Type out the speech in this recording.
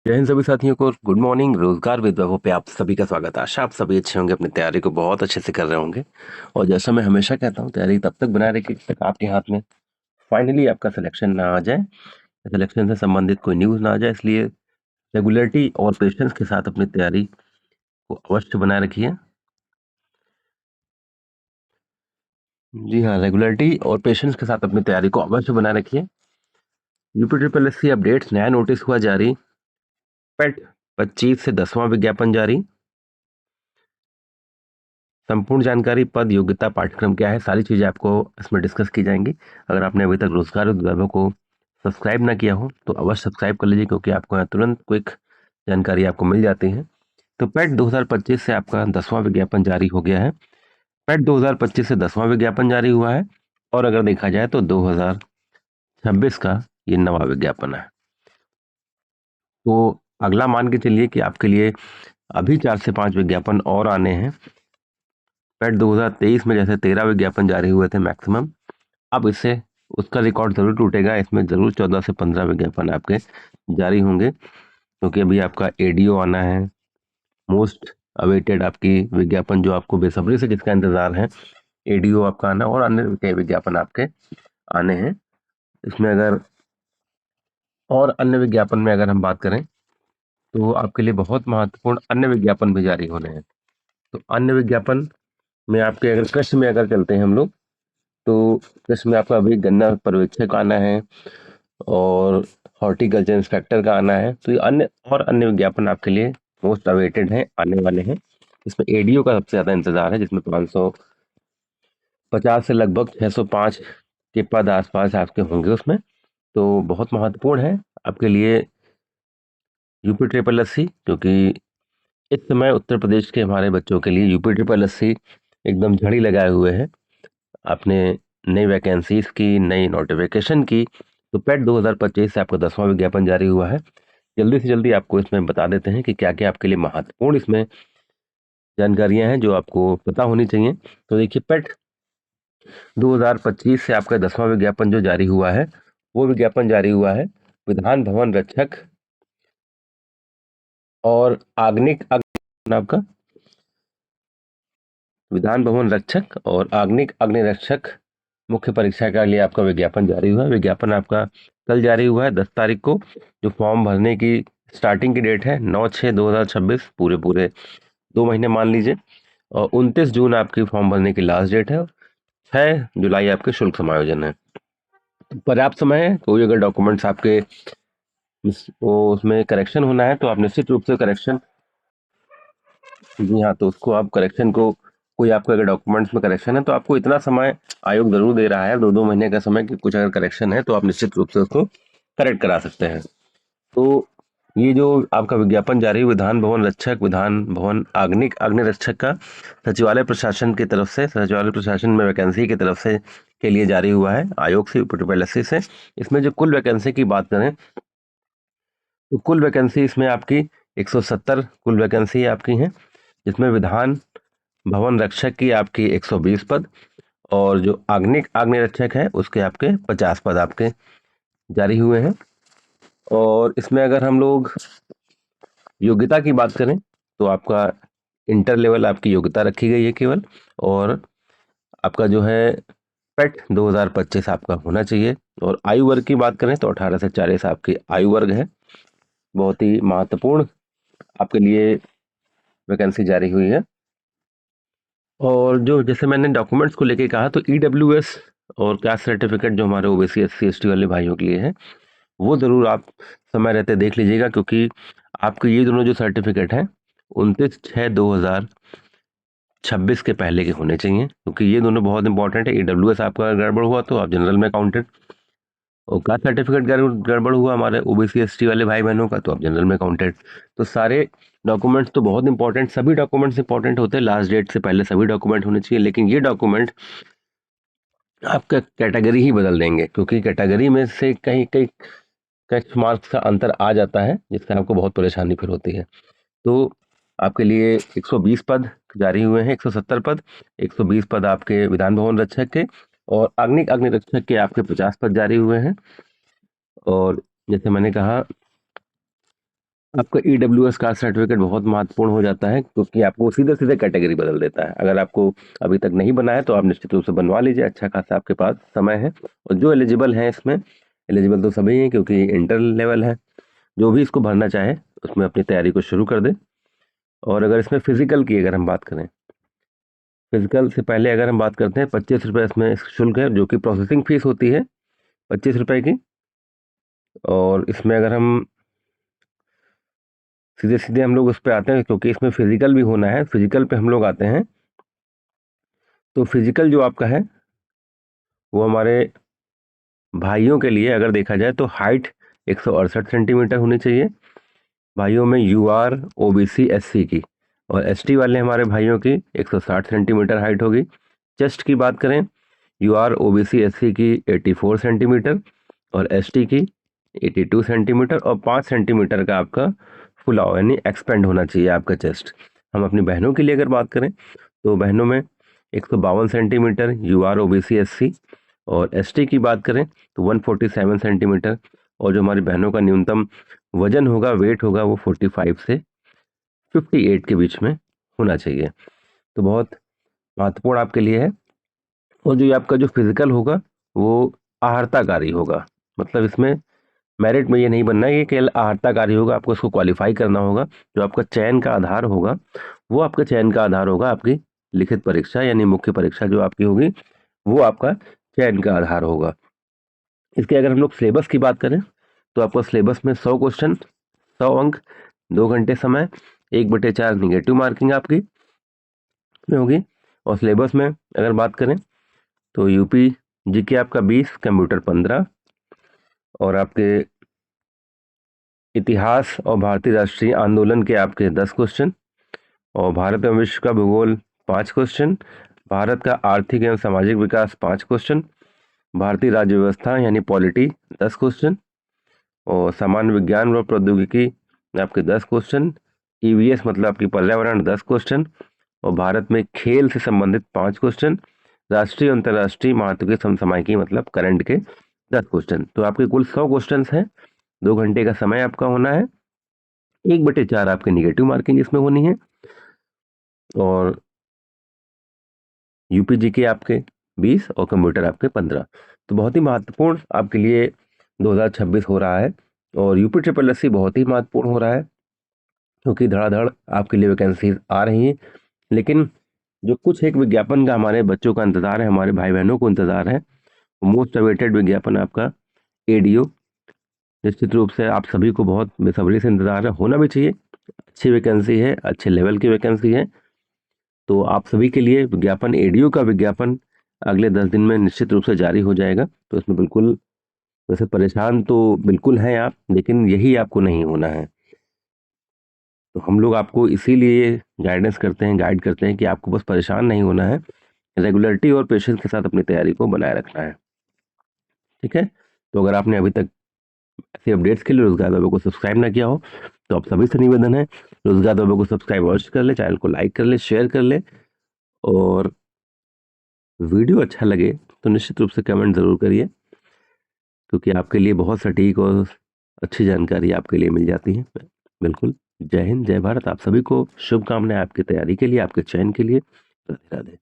जय हिंद सभी साथियों को गुड मॉर्निंग। रोजगार विद वैभव पे आप सभी का स्वागत है। आशा आप सभी अच्छे होंगे, अपनी तैयारी को बहुत अच्छे से कर रहे होंगे। और जैसा मैं हमेशा कहता हूँ, तैयारी तब तक बनाए रखिए जब तक आपके हाथ में फाइनली आपका सिलेक्शन ना आ जाए, सिलेक्शन से संबंधित कोई न्यूज ना आ जाए। इसलिए रेगुलरिटी और पेशेंस के साथ अपनी तैयारी को अवश्य बनाए रखिए। जी हाँ, रेगुलरिटी और पेशेंस के साथ अपनी तैयारी को अवश्य बनाए रखिए। UP triple S C updates, नया नोटिस हुआ जारी। पेट 25 से 10वां विज्ञापन जारी। संपूर्ण जानकारी, पद, योग्यता, पाठ्यक्रम क्या है, सारी चीज़ें आपको इसमें डिस्कस की जाएंगी। अगर आपने अभी तक रोजगार विद वैभव को सब्सक्राइब ना किया हो तो अवश्य सब्सक्राइब कर लीजिए, क्योंकि आपको यहाँ तुरंत क्विक जानकारी आपको मिल जाती है। तो पेट 2025 से आपका 10वां विज्ञापन जारी हो गया है। पेट 2025 से 10वां विज्ञापन जारी हुआ है। और अगर देखा जाए तो 2026 का ये नवा विज्ञापन है। तो अगला मान के चलिए कि आपके लिए अभी 4 से 5 विज्ञापन और आने हैं। पेट 2023 में जैसे 13 विज्ञापन जारी हुए थे मैक्सिमम, अब इससे उसका रिकॉर्ड जरूर टूटेगा। इसमें जरूर 14 से 15 विज्ञापन आपके जारी होंगे, क्योंकि अभी आपका एडीओ आना है। मोस्ट अवेटेड आपकी विज्ञापन जो आपको बेसब्री से जिसका इंतजार है, एडीओ आपका आना और अन्य कई विज्ञापन आपके आने हैं। इसमें अगर और अन्य विज्ञापन में अगर हम बात करें तो आपके लिए बहुत महत्वपूर्ण अन्य विज्ञापन भी जारी होने हैं। तो अन्य विज्ञापन में आपके अगर कृषि में अगर चलते हैं हम लोग, तो कृषि में आपका अभी गन्ना पर्यवेक्षक आना है और हॉर्टिकल्चर इंस्पेक्टर का आना है। तो ये अन्य विज्ञापन आपके लिए मोस्ट अवेटेड हैं, आने वाले हैं। इसमें एडीओ का सबसे ज्यादा इंतजार है, जिसमें 550 से लगभग 605 के पद आसपास आपके होंगे उसमें। तो बहुत महत्वपूर्ण है आपके लिए यूपी ट्रिपल एस सी, क्योंकि इस समय उत्तर प्रदेश के हमारे बच्चों के लिए यूपी ट्रिपल एस सी एकदम झड़ी लगाए हुए है। आपने नई वैकेंसीज की, नई नोटिफिकेशन की। तो पेट 2025 से आपका 10वां विज्ञापन जारी हुआ है। जल्दी से जल्दी आपको इसमें बता देते हैं कि क्या क्या आपके लिए महत्वपूर्ण इसमें जानकारियां हैं जो आपको पता होनी चाहिए। तो देखिए, पेट 2025 से आपका 10वां विज्ञापन जो जारी हुआ है, वो विज्ञापन जारी हुआ है विधान भवन रक्षक और आपका विधान भवन रक्षक और आग्निक अग्निरक्षक मुख्य परीक्षा के लिए आपका विज्ञापन जारी हुआ है। विज्ञापन आपका कल जारी हुआ है 10 तारीख को। जो फॉर्म भरने की स्टार्टिंग की डेट है 9/6/2026, पूरे पूरे 2 महीने मान लीजिए। और 29 जून आपकी फॉर्म भरने की लास्ट डेट है। 6 जुलाई आपके शुल्क समायोजन है। तो पर्याप्त समय है। कोई अगर डॉक्यूमेंट्स आपके वो उसमें करेक्शन होना है तो आप निश्चित रूप से करेक्शन, जी हाँ, तो उसको आप करेक्शन को, कोई आपका अगर डॉक्यूमेंट्स में करेक्शन है तो आपको इतना समय आयोग जरूर दे रहा है, 2-2 महीने का समय, कि कुछ अगर करेक्शन है तो आप निश्चित रूप से उसको करेक्ट करा सकते हैं। तो ये जो आपका विज्ञापन जारी विधान भवन रक्षक, विधान भवन अग्निरक्षक का सचिवालय प्रशासन की तरफ से, सचिवालय प्रशासन में वैकेंसी की तरफ से के लिए जारी हुआ है आयोग से, यूपी से। इसमें जो कुल वैकेंसी की बात करें तो कुल वैकेंसी इसमें आपकी 170 कुल वैकेंसी आपकी हैं, जिसमें विधान भवन रक्षक की आपकी 120 पद और जो अग्निरक्षक है उसके आपके 50 पद आपके जारी हुए हैं। और इसमें अगर हम लोग योग्यता की बात करें तो आपका इंटर लेवल आपकी योग्यता रखी गई है केवल। और आपका जो है पेट 2025 आपका होना चाहिए। और आयु वर्ग की बात करें तो 18 से 40 आपकी आयु वर्ग है। बहुत ही महत्वपूर्ण आपके लिए वैकेंसी जारी हुई है। और जो जैसे मैंने डॉक्यूमेंट्स को लेके कहा, तो ईडब्ल्यूएस और कास्ट सर्टिफिकेट जो हमारे ओबीसी एससी एसटी वाले भाइयों के लिए है, वो जरूर आप समय रहते देख लीजिएगा, क्योंकि आपके ये दोनों जो सर्टिफिकेट हैं 29/6/2026 के पहले के होने चाहिए, क्योंकि ये दोनों बहुत इंपॉर्टेंट है। ईडब्ल्यूएस आपका गड़बड़ हुआ तो आप जनरल में काउंटेड, और कास्ट सर्टिफिकेट गड़बड़ हुआ हमारे ओबीसी एसटी वाले भाई बहनों का तो आप जनरल में काउंटेड। तो सारे डॉक्यूमेंट्स तो बहुत इंपॉर्टेंट, सभी डॉक्यूमेंट्स इंपॉर्टेंट होते हैं। लास्ट डेट से पहले सभी डॉक्यूमेंट होने चाहिए, लेकिन ये डॉक्यूमेंट आपका कैटेगरी ही बदल देंगे, क्योंकि कैटेगरी में से कहीं कहीं कैच मार्क्स का अंतर आ जाता है, जिससे आपको बहुत परेशानी फिर होती है। तो आपके लिए 120 पद जारी हुए हैं, 170 पद, 120 पद आपके विधान भवन रक्षक के और अग्निरक्षक के आपके 50 पद जारी हुए हैं। और जैसे मैंने कहा, आपका EWS कास्ट सर्टिफिकेट बहुत महत्वपूर्ण हो जाता है, क्योंकि आपको सीधे सीधे कैटेगरी बदल देता है। अगर आपको अभी तक नहीं बना है तो आप निश्चित रूप से बनवा लीजिए, अच्छा खासा आपके पास समय है। और जो एलिजिबल हैं इसमें, एलिजिबल तो सभी हैं क्योंकि इंटर लेवल है, जो भी इसको भरना चाहे उसमें अपनी तैयारी को शुरू कर दे। और अगर इसमें फिजिकल की अगर हम बात करें, फिजिकल से पहले अगर हम बात करते हैं, 25 रुपये इसमें शुल्क है, जो कि प्रोसेसिंग फीस होती है 25 रुपये की। और इसमें अगर हम सीधे सीधे हम लोग उस पर आते हैं, क्योंकि इसमें फिजिकल भी होना है, फिजिकल पे हम लोग आते हैं। तो फिजिकल जो आपका है वो हमारे भाइयों के लिए अगर देखा जाए तो हाइट 168 सेंटीमीटर होनी चाहिए भाइयों में, UR OBC SC की। और ST वाले हमारे भाइयों की 160 सेंटीमीटर हाइट होगी। चेस्ट की बात करें, UR OBC SC की 84 सेंटीमीटर और ST की 82 सेंटीमीटर, और 5 सेंटीमीटर का आपका फुलाव यानी एक्सपेंड होना चाहिए आपका चेस्ट। हम अपनी बहनों के लिए अगर बात करें तो बहनों में 152 सेंटीमीटर UR OBC SC, और ST की बात करें तो 147 सेंटीमीटर। और जो हमारी बहनों का न्यूनतम वजन होगा, वेट होगा, वो 45 से 58 के बीच में होना चाहिए। तो बहुत महत्वपूर्ण आपके लिए है। और जो ये आपका जो फिजिकल होगा वो आहारताकारी होगा, मतलब इसमें मेरिट में ये नहीं बनना है कि केवल आहारताकारी होगा, आपको इसको क्वालिफाई करना होगा। जो आपका चयन का आधार होगा वो आपका चयन का आधार होगा आपकी लिखित परीक्षा, यानी मुख्य परीक्षा जो आपकी होगी वो आपका चयन का आधार होगा। इसके अगर हम लोग सिलेबस की बात करें तो आपका सिलेबस में 100 क्वेश्चन, 100 अंक, 2 घंटे समय, 1/4 निगेटिव मार्किंग आपकी में होगी। और सिलेबस में अगर बात करें तो यूपी जीके आपका 20, कंप्यूटर 15, और आपके इतिहास और भारतीय राष्ट्रीय आंदोलन के आपके 10 क्वेश्चन, और भारत एवं विश्व का भूगोल 5 क्वेश्चन, भारत का आर्थिक एवं सामाजिक विकास 5 क्वेश्चन, भारतीय राज्य व्यवस्था यानी पॉलिटी 10 क्वेश्चन, और सामान्य विज्ञान व प्रौद्योगिकी आपके 10 क्वेश्चन, EVS मतलब आपकी पर्यावरण 10 क्वेश्चन, और भारत में खेल से संबंधित 5 क्वेश्चन, राष्ट्रीय अंतर्राष्ट्रीय महत्व के समसामयिकी मतलब करंट के 10 क्वेश्चन। तो आपके कुल 100 क्वेश्चन हैं, 2 घंटे का समय आपका होना है, 1/4 आपके निगेटिव मार्किंग इसमें होनी है, और यूपीजी के आपके 20 और कंप्यूटर आपके 15। तो बहुत ही महत्वपूर्ण आपके लिए 2026 हो रहा है, और यूपी ट्रिपल एससी बहुत ही महत्वपूर्ण हो रहा है, क्योंकि धड़ाधड़ आपके लिए वैकेंसी आ रही हैं। लेकिन जो कुछ एक विज्ञापन का हमारे बच्चों का इंतजार है, हमारे भाई बहनों को इंतजार है, मोस्ट अवेटेड विज्ञापन आपका ADO, निश्चित रूप से आप सभी को बहुत बेसब्री से इंतजार है, होना भी चाहिए। अच्छी वैकेंसी है, अच्छे लेवल की वैकेंसी है। तो आप सभी के लिए विज्ञापन, ADO का विज्ञापन अगले 10 दिन में निश्चित रूप से जारी हो जाएगा। तो इसमें बिल्कुल, वैसे परेशान तो बिल्कुल हैं आप, लेकिन यही आपको नहीं होना है। तो हम लोग आपको इसीलिए गाइड करते हैं कि आपको बस परेशान नहीं होना है, रेगुलरिटी और पेशेंस के साथ अपनी तैयारी को बनाए रखना है। ठीक है। तो अगर आपने अभी तक ऐसे अपडेट्स के लिए रोजगार दबे को सब्सक्राइब ना किया हो तो आप सभी से निवेदन है, रोजगार दबे को सब्सक्राइब अवश्य कर ले, चैनल को लाइक कर ले, शेयर कर ले, और वीडियो अच्छा लगे तो निश्चित रूप से कमेंट जरूर करिए, क्योंकि आपके लिए बहुत सटीक और अच्छी जानकारी आपके लिए मिल जाती है। बिल्कुल। जय हिंद, जय भारत। आप सभी को शुभकामनाएं आपकी तैयारी के लिए, आपके चयन के लिए। राधे राधे।